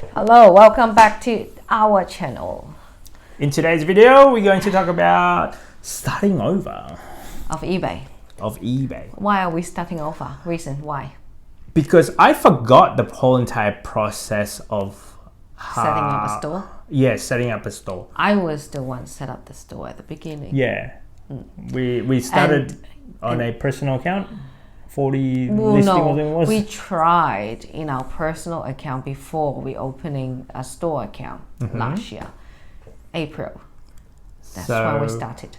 Hello, welcome back to our channel. In today's video, we're going to talk about starting over Of eBay. Why are we starting over? Reason why? Because I forgot the whole entire process of setting up a store. Yeah, setting up a store. I was the one set up the store at the beginning. Yeah, we started on a personal account. 40 listings. We tried in our personal account before we opening a store account last year, April. That's when we started.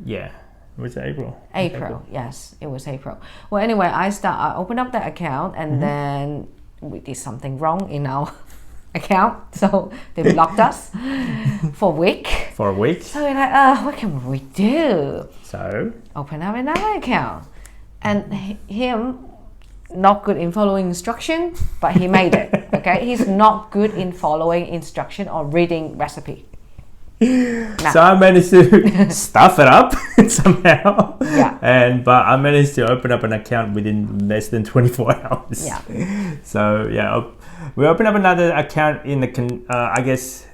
Yeah, was it April? April, yes, it was April. Well, anyway, I opened up the account and then we did something wrong in our account, so they blocked us for a week. For a week. So we're like, what can we do? So open up another account. And him, not good in following instruction, but he made it. Okay, he's not good in following instruction or reading recipe. No. So I managed to stuff it up somehow. Yeah. But I managed to open up an account within less than 24 hours. Yeah. So yeah, we opened up another account in the I guess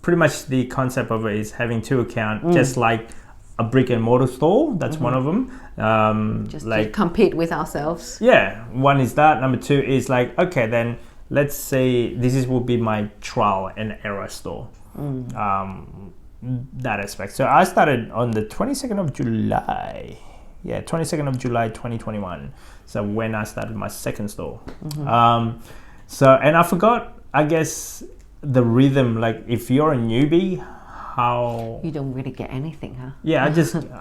pretty much the concept of it is having two accounts, just like a brick and mortar store. That's one of them. Just like to compete with ourselves. Yeah, one is that. Number two is like, okay, then let's say will be my trial and error store. That aspect. So I started on the 22nd of July. Yeah, 22nd of July 2021. So when I started my second store. And I forgot, I guess, the rhythm. Like if you're a newbie, how you don't really get anything, huh? Yeah, I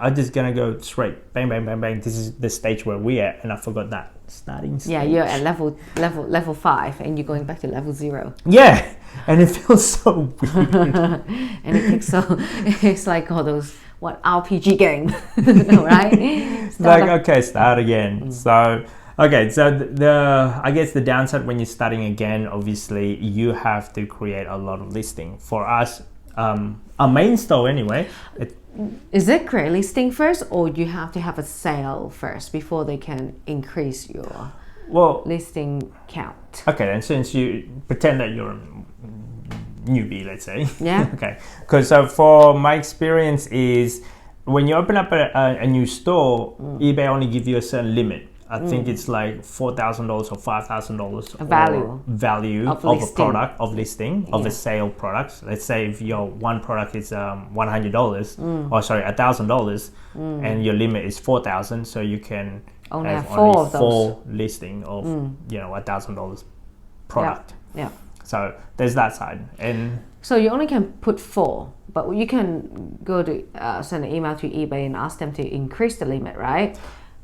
just gonna go straight, bang, bang, bang, bang. This is the stage where we're at, and I forgot that starting stage. Yeah, you're at level 5, and you're going back to level 0. Yeah, and it feels so weird. And it's like all those RPG game, right? Okay, start again. So the I guess the downside when you're starting again, obviously you have to create a lot of listing. For us, our main store anyway. Is it create listing first, or you have to have a sale first before they can increase your listing count? Okay, then since you pretend that you're a newbie, let's say. Yeah. Okay, because for my experience is when you open up a new store, eBay only give you a certain limit. I think it's like $4,000 or $5,000 value of a product, of listing, of a sale product. Let's say if your one product is $100, or sorry, $1,000, and your limit is $4,000, so you can only have four listing of $1,000 product. Yeah. So there's that side, and so you only can put 4, but you can go to send an email to eBay and ask them to increase the limit, right?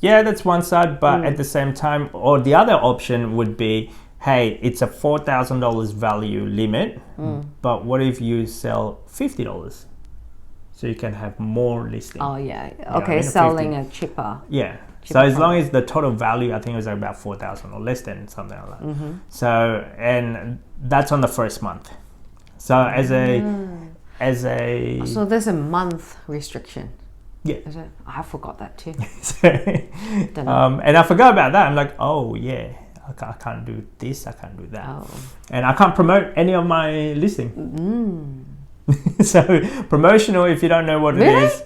Yeah, that's one side, but at the same time, or the other option would be, hey, it's a $4,000 value limit, but what if you sell $50? So you can have more listing. Oh yeah, okay, selling a cheaper. Yeah, so as long as the total value, I think it was like about 4,000 or less than something like that. So, and that's on the first month. So So there's a month restriction. Yeah, I forgot that too. And I forgot about that. I'm like, oh yeah, I can't do this, I can't do that, and I can't promote any of my listing. So promotional, if you don't know what it is,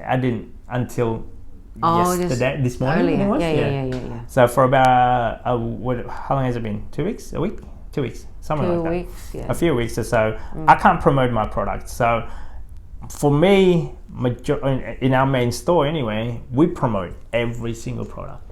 I didn't until yesterday, this morning. Earlier. Yeah. So for about how long has it been? 2 weeks? A week? 2 weeks? Something like that. 2 weeks. Yeah. A few weeks or so. I can't promote my product. So for me, in our main store anyway, we promote every single product.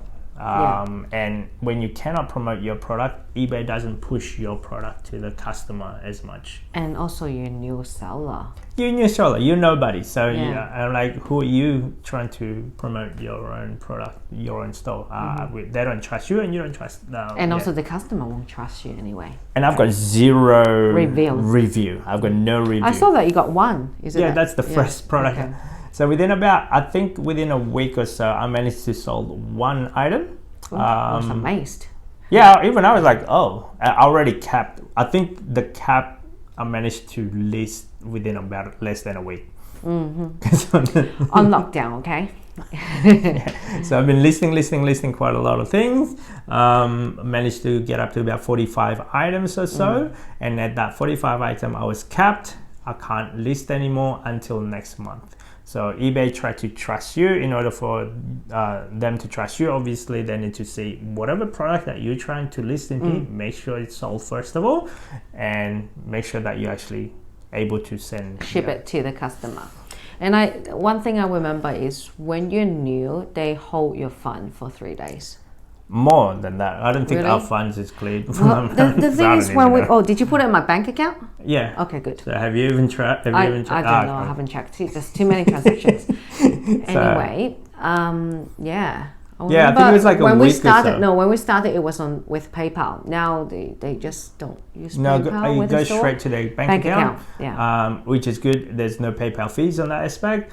And when you cannot promote your product, eBay doesn't push your product to the customer as much. And also you're a new seller. You're nobody. So I'm like, who are you trying to promote your own product, your own store? They don't trust you, and you don't trust them. And also the customer won't trust you anyway. And I've got zero review. I've got no review. I saw that you got one. That's the first product. Okay. So within a week or so, I managed to sold one item. I was amazed. Yeah, even I was like, I already capped. I think the cap I managed to list within about less than a week. On lockdown, okay? So I've been listing quite a lot of things. Managed to get up to about 45 items or so, and at that 45 item I was capped. I can't list anymore until next month. So eBay try to trust you. In order for them to trust you, obviously they need to see whatever product that you're trying to list in here, make sure it's sold first of all, and make sure that you're actually able to ship it to the customer. And one thing I remember is when you're new, they hold your fund for 3 days. More than that. I don't think Really? our funds is cleared. Well, the thing is, did you put it in my bank account? Yeah. Okay, good. So have you even tried? I don't know. I haven't checked. See, there's too many transactions. Anyway, yeah. Yeah, I think it was like when a we week started, or so. No, when we started, it was with PayPal. Now they just don't use PayPal. You go straight to their bank account. Yeah. Which is good. There's no PayPal fees on that aspect.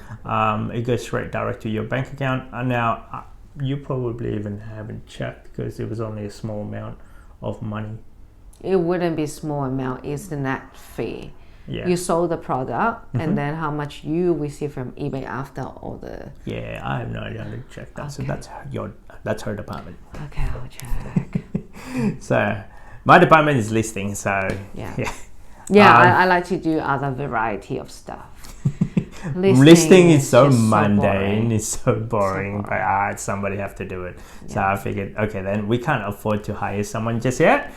It goes straight direct to your bank account. And now you probably even haven't checked because it was only a small amount of money. It wouldn't be small amount. It's the net fee. Yeah. You sold the product, and then how much you receive from eBay after all the. Yeah, I have no idea how to check that. Okay. So that's her department. Okay, I'll check. So my department is listing. So Yeah, I like to do other variety of stuff. Listing is so just mundane, boring. it's so boring, So but somebody have to do it. So I figured, okay, then we can't afford to hire someone just yet,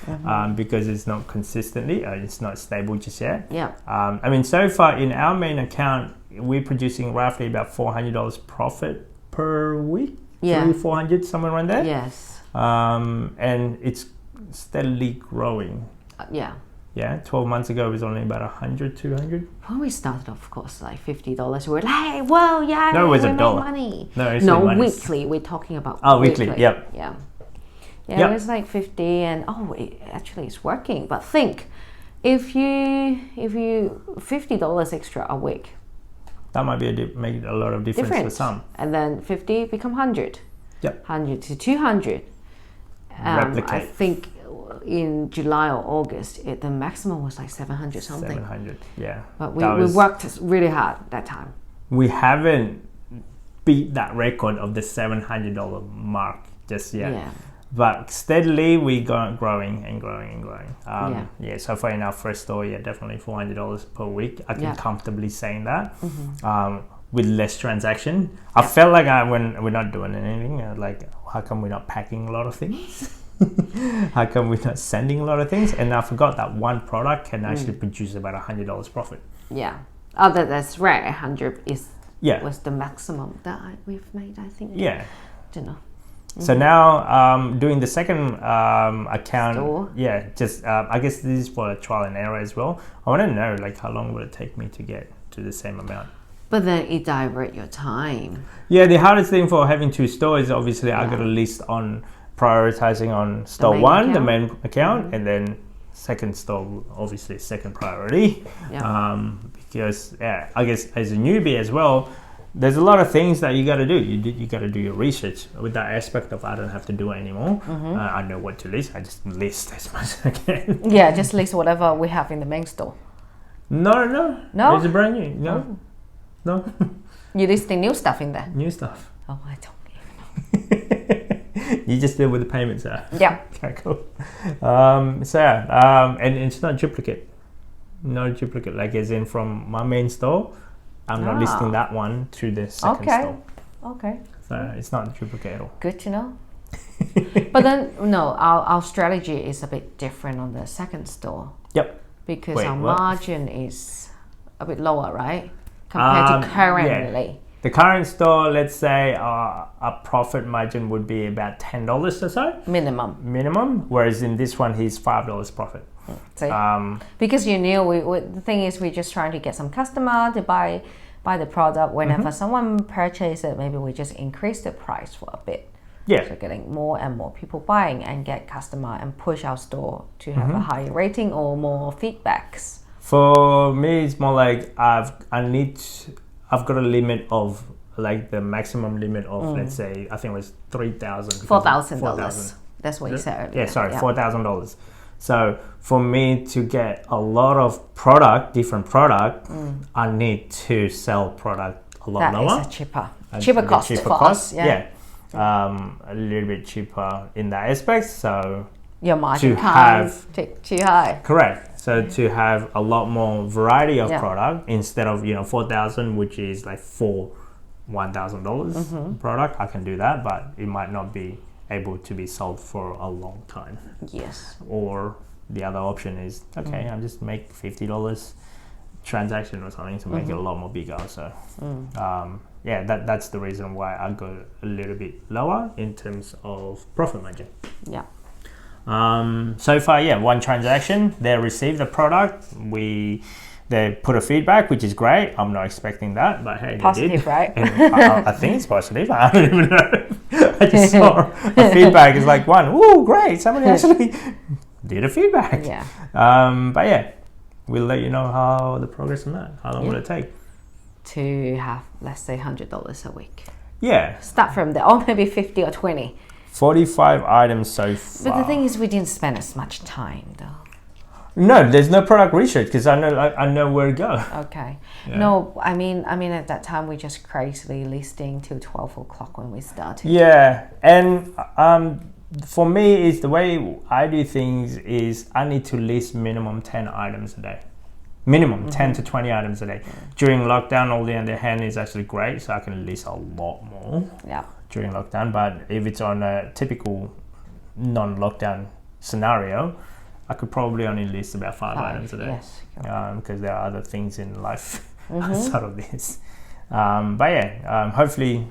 because it's not consistently, it's not stable just yet. Yeah. I mean, so far in our main account, we're producing roughly about $400 profit per week. Yeah. 300-400, somewhere around there. Yes. And it's steadily growing. Yeah. Yeah, 12 months ago it was only about 100, 200. When we started, of course, like $50, we were like, hey, well, yeah, No, it was we $1. make money. No, weekly. We're talking about weekly. Yep. Yeah. Yep. It was like 50, and actually it's working. But think, if you $50 extra a week, that might make a lot of difference for some. And then 50 become 100. Yep. 100 to 200. Replicate. I think in July or August, the maximum was like 700 something. 700, yeah. But we worked really hard that time. We haven't beat that record of the $700 mark just yet. Yeah. But steadily we go growing and growing and growing. So far in our first store, definitely $400 per week. I can comfortably saying that. With less transaction. I felt like when we're not doing anything, like how come we're not packing a lot of things? How come we're not sending a lot of things? And I forgot that one product can actually produce about $100 profit. Yeah. That's rare. 100 was the maximum that we've made, I think. Yeah. Don't know. So now doing the second account, Store. I guess this is for a trial and error as well. I want to know like how long will it take me to get to the same amount? But then it divert your time. Yeah, the hardest thing for having two stores is obviously I got a list on prioritizing on store one, the main account, and then second store, obviously second priority. Because I guess as a newbie as well, there's a lot of things that you got to do. You got to do your research with that aspect of I don't have to do it anymore. I know what to list. I just list as much as I can. Yeah, just list whatever we have in the main store. No. It's brand new. No. You're listing new stuff in there? New stuff. Oh, I don't even know. You just deal with the payments, Yeah. Okay, cool. And it's not duplicate. No duplicate, like as in from my main store, I'm not listing that one to the second store. Okay. So it's not duplicate at all. Good to know. But then, our strategy is a bit different on the second store. Yep. Because our margin is a bit lower, right? Compared to currently. Yeah. The current store, let's say a profit margin would be about $10 or so. Minimum. Whereas in this one, he's $5 profit. See? Because the thing is, we're just trying to get some customer to buy the product. Whenever someone purchases it, maybe we just increase the price for a bit. Yeah. So getting more and more people buying and get customer and push our store to have a higher rating or more feedbacks. For me, it's more like I've got a limit of like the maximum limit of let's say I think it was $4,000. That's what you said earlier. Yeah, sorry, $4,000. So for me to get a lot of different product, I need to sell product a lot lower. That is cheaper. cheaper cost for us. Yeah. A little bit cheaper in that aspect. So your margin to can't have take too high. correct. So to have a lot more variety of Yeah. product instead of 4,000, which is like for $1,000 product, I can do that, but it might not be able to be sold for a long time. Yes. Or the other option is okay, I'll just make $50 transaction or something to make it a lot more bigger. So yeah, that's the reason why I go a little bit lower in terms of profit margin. Yeah. So far, yeah, one transaction, they received the product, they put a feedback, which is great. I'm not expecting that, but hey, Positive, they did. right? And I think it's positive. I don't even know. I just saw a feedback. It's like one, ooh, great. Somebody actually did a feedback. Yeah. But yeah, we'll let you know how the progress on that. How long will it take? To have, let's say, $100 a week. Yeah. Start from there, or maybe 50 or 20. 45 items so far. But the thing is, we didn't spend as much time, though. No, there's no product research because I know where to go. Okay. Yeah. No, I mean at that time we just crazily listing till 12 o'clock when we started. Yeah, and for me, is the way I do things is I need to list minimum 10 items a day. Minimum 10 to 20 items a day. During lockdown, all the other hand is actually great, so I can list a lot more during lockdown. But if it's on a typical non-lockdown scenario, I could probably only list about 5 items a day. Yes. Because there are other things in life outside of this. But yeah, hopefully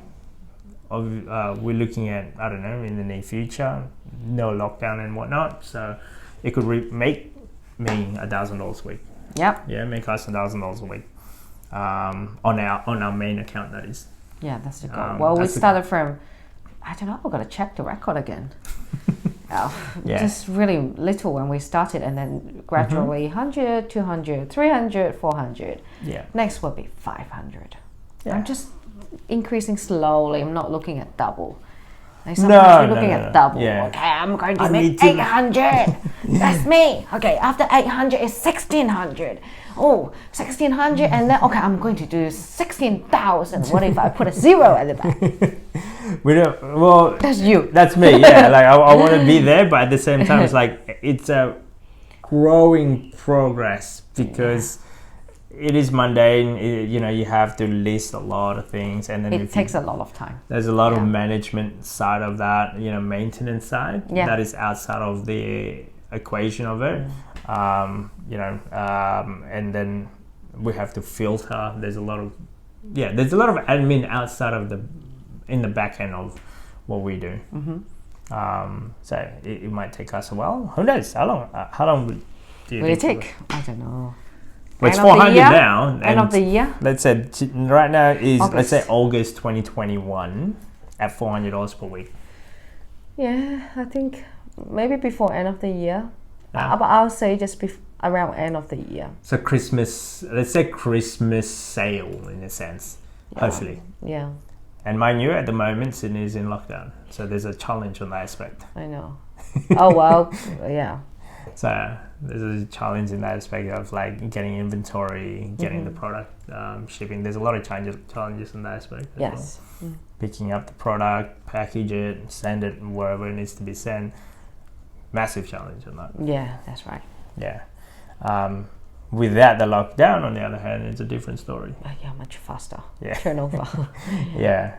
we're looking at, I don't know, in the near future, no lockdown and whatnot. So it could make me $1,000 a week. Yep. Yeah, make us $1,000 a week on our main account, that is. Yeah, that's the goal. Well, we started from, I don't know, we've got to check the record again. Just really little when we started, and then gradually 100, 200, 300, 400. Yeah. Next will be 500. Yeah. I'm just increasing slowly. I'm not looking at double. Like sometimes you're looking at double. Yeah. Okay, I'm going to make 800. That's me. Okay, after 800 is 1600. Oh, 1600, and then okay, I'm going to do 16,000. What if I put a zero at the back? We don't. Well, that's you. That's me. Yeah, like I want to be there, but at the same time, it's like it's a growing progress because it is mundane. You have to list a lot of things, and then it takes a lot of time. There's a lot of management side of that. Maintenance side that is outside of the equation of it. And then we have to filter. There's a lot of admin outside of in the back end of what we do. So it might take us a while. Who knows? How long do you will it think take? I don't know. Well, it's 400 now. End of the year. Let's say right now is August. Let's say August 2021 at $400 per week. Yeah, I think maybe before end of the year. Yeah. But I'll say just around end of the year. So Christmas, let's say Christmas sale in a sense, hopefully. Yeah. And mind you, at the moment, Sydney is in lockdown. So there's a challenge on that aspect. I know. Oh, well, yeah. So there's a challenge in that aspect of like getting inventory, getting the product, shipping. There's a lot of challenges in that aspect. Yes. Well. Picking up the product, package it, send it wherever it needs to be sent. Massive challenge on that. Yeah, that's right. Yeah. Without the lockdown, on the other hand, it's a different story. Yeah, much faster. Yeah. Turnover. Yeah.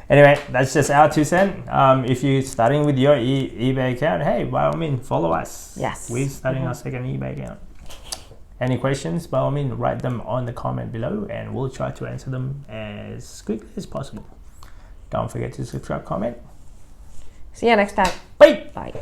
Anyway, that's just our 2 cents. If you're starting with your eBay account, hey, by all means, follow us. Yes. We're starting our second eBay account. Any questions, by all means, write them on the comment below and we'll try to answer them as quickly as possible. Don't forget to subscribe, comment. See you next time. Bye. Bye.